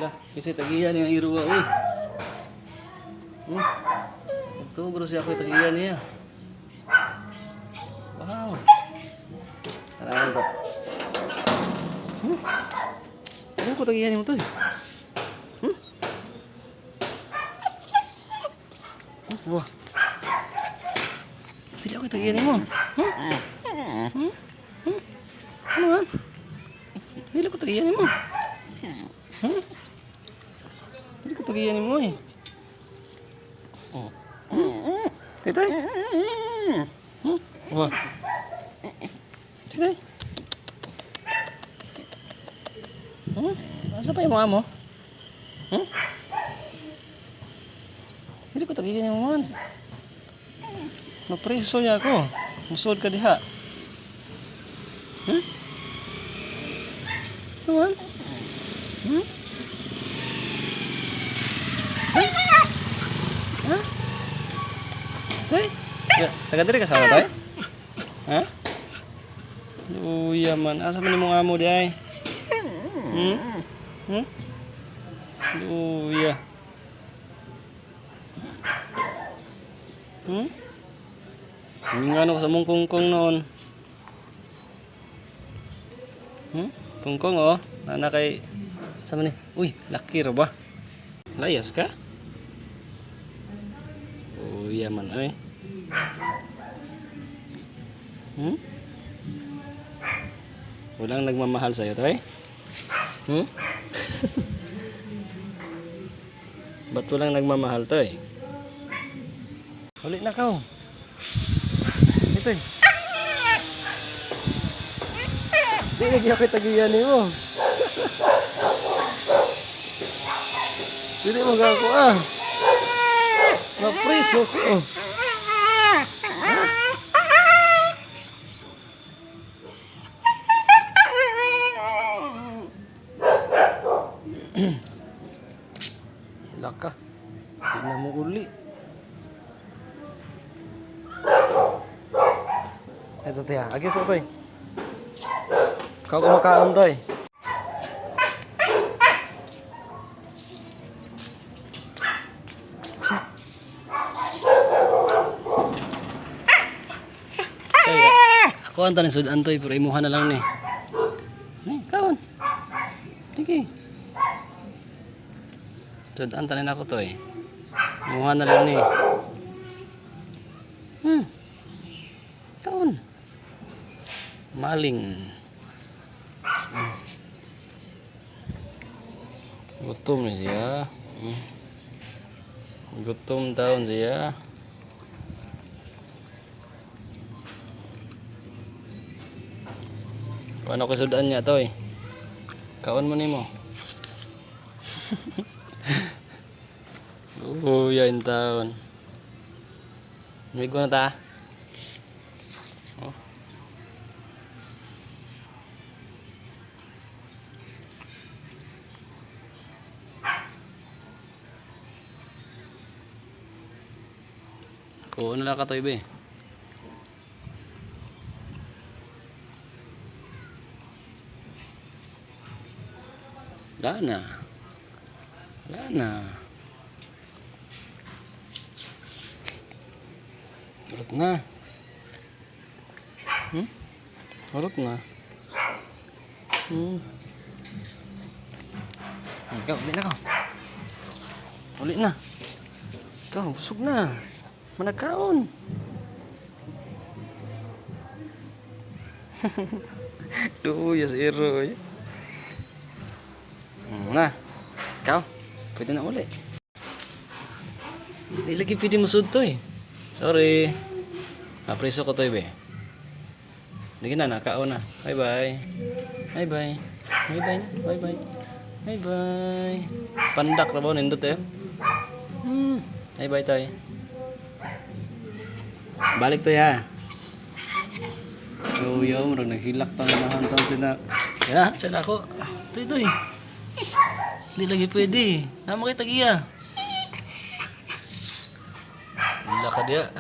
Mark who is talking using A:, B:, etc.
A: Lah, kasi tagiyan yang iruwa uy. Ito bro siya ako tagiyan niya. Wow. Ano ba? Ano ko tagiyan mo to? Wah. Tidak ako tagiyan mo. Ano man? Hindi ko tagiyan mo. Hindi ko tagiyan mo eh. Titoy. Wah. Titoy. Asa pa yung mga mo? Hindi ko tagiyan mo man. Napreso niya ako. Musod ka diha. Naman? Ha? Tay? Taga diri ka sama tay? Ha? Luya man. Asa man imong amo di ay? Luya. Yung ano sa mong kungkong noon. Kungkong oh. Nana kay sama ni. Uy, laki ra ba? Layas ka? Oh, iya man ay. Walang nagmamahal sa'yo, tay? Ba't walang nagmamahal, tay? Ulit na ka, oh. Ito eh. Di lagi ako tagiyan mo. Hindi mo gako ah. Mapreso ko. Hilak ka. Hindi na mo uli. Ito tiya. Agis ko to eh. Kau kumakaon to eh. Ako ang tanin sudan to eh, pero imuha na lang ni. Kaon. Sige. Sudan tanin ako to eh. Imuha na lang ni. Kaon. Maling. Gutom ni siya. Gutom taon siya. Ano ko sudan niya to eh. Kaon mo nimo. Yan taon. Migo na ta. Oo na lang ka to ibe. Lana. Urut na. Urut na. Ikaw, ulit na ka. Ulit na. Ikaw, busog na. Managkaon. Duya si Iro. Na. Ikaw, pwede na uli. Hindi lagi pwede masud to eh. Sorry. Napreso ko to eh. Hindi na, nakaon na. Bye-bye. Bye-bye. Bye-bye. Bye-bye. Bye-bye. Pandak na ba? Nindot eh. Bye-bye tayo. Balik to ya. Yo, murag naghilak pa nga nahantan sila. Ya, sila ako. Ito eh. Hindi lagi pwede. Nama kita giya. Hila ka dia.